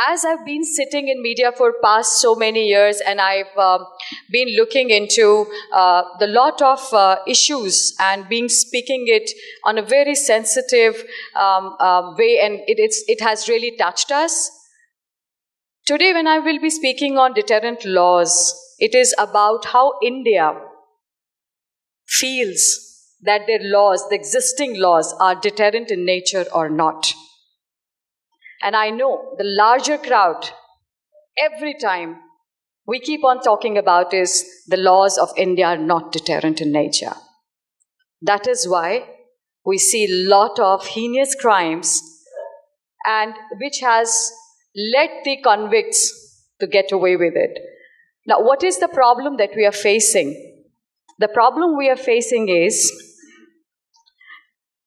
as I've been sitting in media for past so many years, and I've been looking into the lot of issues and speaking it on a very sensitive way, and it has really touched us. Today, when I will be speaking on deterrent laws, it is about how India feels that their laws, the existing laws, are deterrent in nature or not. And I know the larger crowd, every time we keep on talking about is the laws of India are not deterrent in nature. That is why we see a lot of heinous crimes, and which has led the convicts to get away with it. Now, what is the problem that we are facing? The problem we are facing is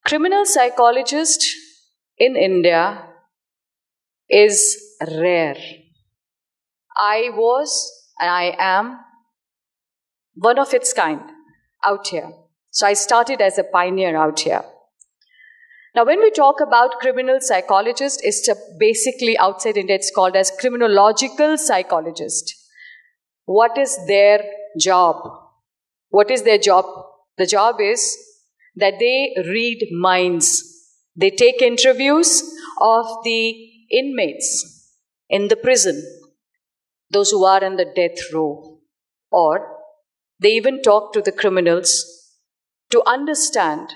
criminal psychologist in India is rare. I was, and I am, one of its kind out here. So I started as a pioneer out here. Now, when we talk about criminal psychologist, it's basically outside India, it's called as criminological psychologist. What is their job? What is their job? The job is that they read minds. They take interviews of the inmates in the prison, those who are on the death row, or they even talk to the criminals to understand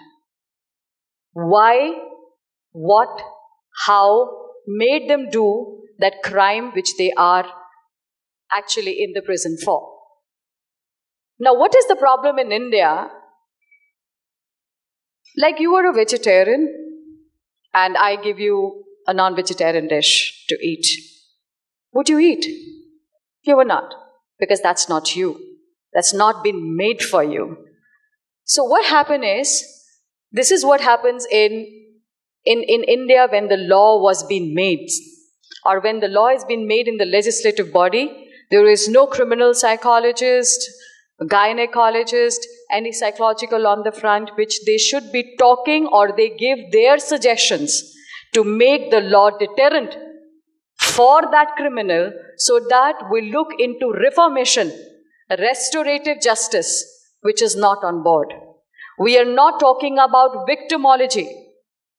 why, what, how made them do that crime which they are actually in the prison for. Now, what is the problem in India? Like you are a vegetarian and I give you a non-vegetarian dish to eat. Would you eat? You will not, because that's not you. That's not been made for you. So what happened is, this is what happens in India when the law was being made, or when the law is being made in the legislative body. There is no criminal psychologist, gynecologist, any psychological on the front, which they should be talking, or they give their suggestions to make the law deterrent for that criminal, so that we look into reformation, restorative justice, which is not on board. We are not talking about victimology.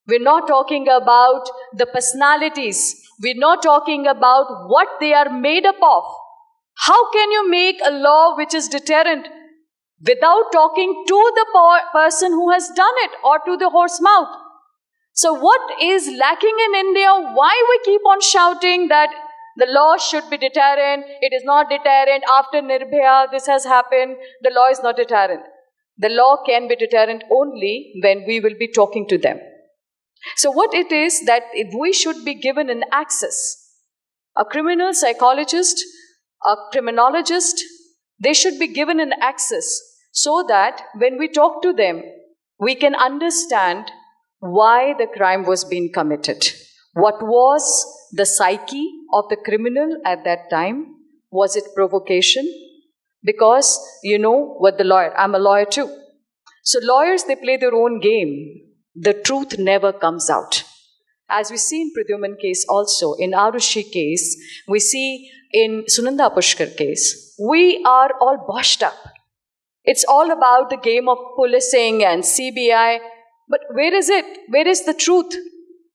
We're not talking about the personalities. We're not talking about what they are made up of. How can you make a law which is deterrent without talking to the person who has done it, or to the horse mouth? So what is lacking in India? Why we keep on shouting that the law should be deterrent? It is not deterrent. After Nirbhaya, this has happened. The law is not deterrent. The law can be deterrent only when we will be talking to them. So what it is that we should be given an access. A criminal psychologist, a criminologist, they should be given an access so that when we talk to them, we can understand why the crime was being committed. What was the psyche of the criminal at that time? Was it provocation? Because you know what the lawyer, I'm a lawyer too. So lawyers, they play their own game. The truth never comes out. As we see in Pradyuman case also, in Arushi case, we see in Sunanda Pushkar case, we are all boshed up. It's all about the game of policing and CBI. But where is it? Where is the truth?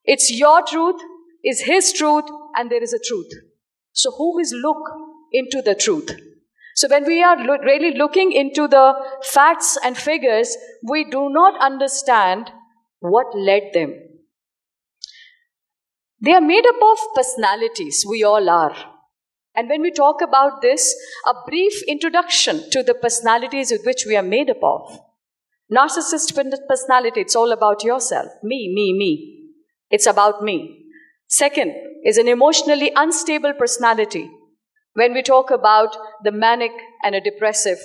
It's your truth, is his truth, and there is a truth. So who is look into the truth? So when we are really looking into the facts and figures, we do not understand what led them. They are made up of personalities, we all are. And when we talk about this, a brief introduction to the personalities with which we are made up of. Narcissist personality, it's all about yourself. Me, me, me. It's about me. Second is an emotionally unstable personality. When we talk about the manic and a depressive,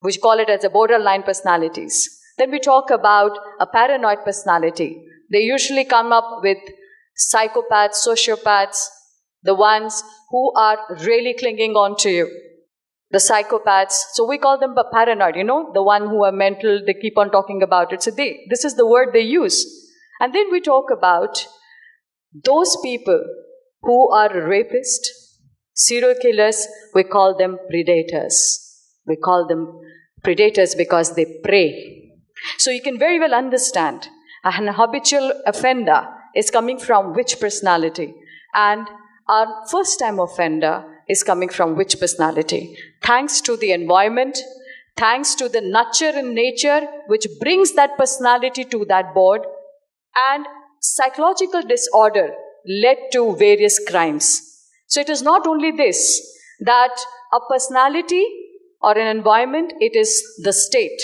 we call it as a borderline personalities. Then we talk about a paranoid personality. They usually come up with psychopaths, sociopaths, the ones who are really clinging on to you. The psychopaths, so we call them paranoid, you know, the one who are mental, they keep on talking about it. So this is the word they use. And then we talk about those people who are rapists, serial killers, we call them predators. We call them predators because they prey. So you can very well understand an habitual offender is coming from which personality, and our first-time offender is coming from which personality. Thanks to the environment, thanks to the nurture in nature, which brings that personality to that board, and psychological disorder led to various crimes. So it is not only this, that a personality or an environment, it is the state.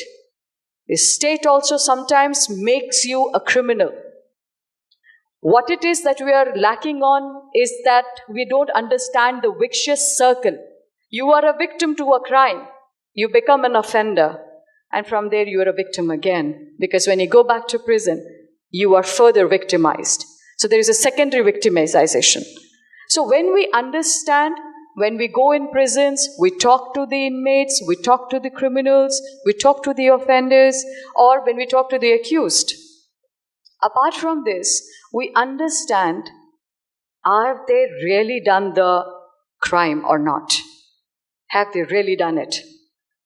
The state also sometimes makes you a criminal. What it is that we are lacking on is that we don't understand the vicious circle. You are a victim to a crime. You become an offender. And from there you are a victim again. Because when you go back to prison, you are further victimized. So there is a secondary victimization. So when we understand, when we go in prisons, we talk to the inmates, we talk to the criminals, we talk to the offenders, or when we talk to the accused. Apart from this, we understand, have they really done the crime or not? Have they really done it?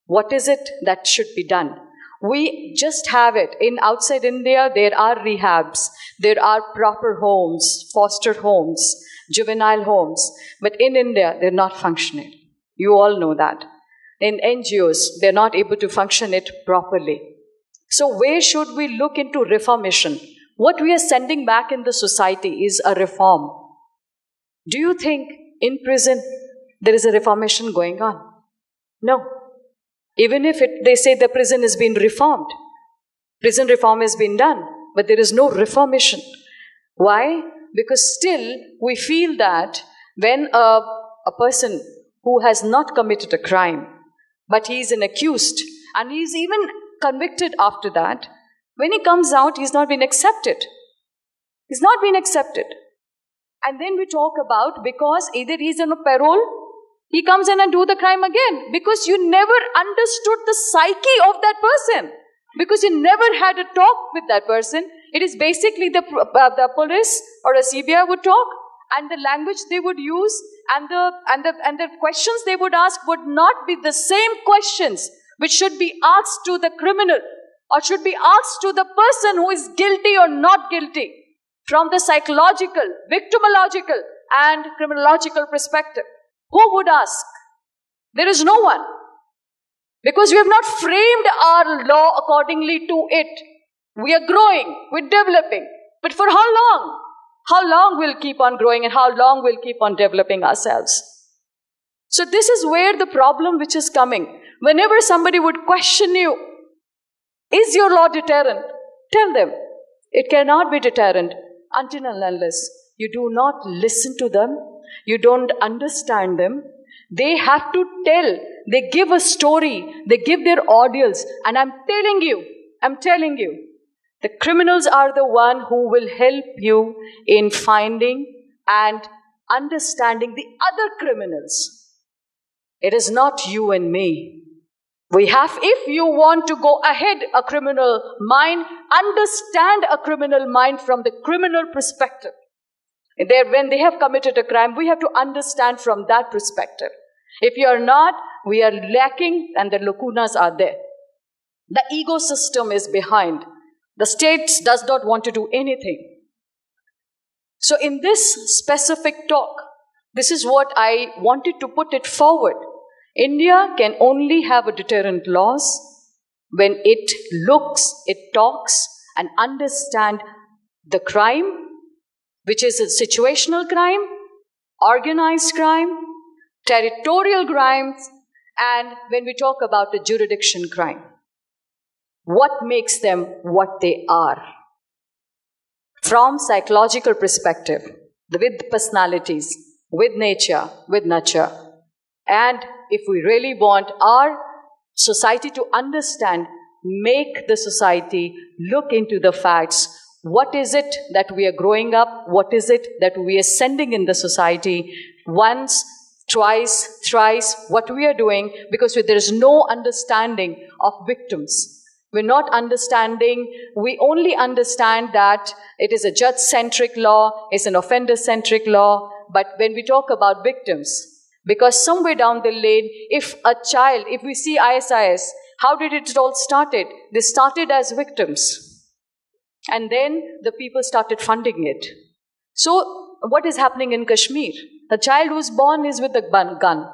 What is it that should be done? We just have it. In outside India, there are rehabs, there are proper homes, foster homes, juvenile homes. But in India, they're not functioning. You all know that. In NGOs, they're not able to function it properly. So where should we look into reformation? What we are sending back in the society is a reform. Do you think in prison there is a reformation going on? No. Even if they say the prison has been reformed, prison reform has been done, but there is no reformation. Why? Because still we feel that when a person who has not committed a crime, but he is an accused, and he is even convicted after that, when he comes out, he's not been accepted. He's not been accepted. And then we talk about, because either he's on a parole, he comes in and do the crime again. Because you never understood the psyche of that person. Because you never had a talk with that person. It is basically the police or a CBI would talk, and the language they would use, and the questions they would ask would not be the same questions which should be asked to the criminal, or should be asked to the person who is guilty or not guilty, from the psychological, victimological, and criminological perspective. Who would ask? There is no one. Because we have not framed our law accordingly to it. We are growing, we're developing. But for how long? How long we'll keep on growing, and how long we'll keep on developing ourselves? So this is where the problem which is coming. Whenever somebody would question you, is your law deterrent? Tell them, it cannot be deterrent until and unless you do not listen to them, you don't understand them. They have to tell, they give a story, they give their audience, and I'm telling you, the criminals are the one who will help you in finding and understanding the other criminals. It is not you and me. We have, if you want to go ahead a criminal mind, understand a criminal mind from the criminal perspective. When they have committed a crime, we have to understand from that perspective. If you are not, we are lacking, and the lacunas are there. The ego system is behind. The state does not want to do anything. So in this specific talk, this is what I wanted to put it forward. India can only have a deterrent laws when it looks, it talks, and understand the crime, which is a situational crime, organized crime, territorial crimes, and when we talk about the jurisdiction crime. What makes them what they are? From psychological perspective, with personalities, with nature, with nurture. And if we really want our society to understand, make the society look into the facts. What is it that we are growing up? What is it that we are sending in the society? Once, twice, thrice, what we are doing, because there is no understanding of victims. We're not understanding, we only understand that it is a judge-centric law, it's an offender-centric law, but when we talk about victims, because somewhere down the lane, if we see ISIS, how did it all started? They started as victims. And then the people started funding it. So what is happening in Kashmir? The child who's born is with a gun.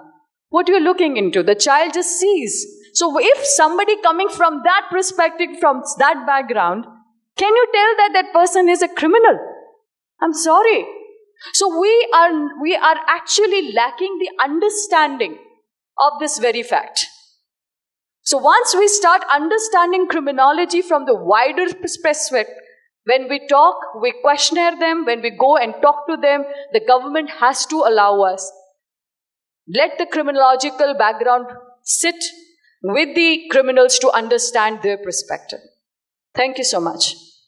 What you're looking into, the child just sees. So if somebody coming from that perspective, from that background, can you tell that that person is a criminal? I'm sorry. So we are actually lacking the understanding of this very fact. So once we start understanding criminology from the wider perspective, when we talk, we questionnaire them, when we go and talk to them, the government has to allow us. Let the criminological background sit with the criminals to understand their perspective. Thank you so much.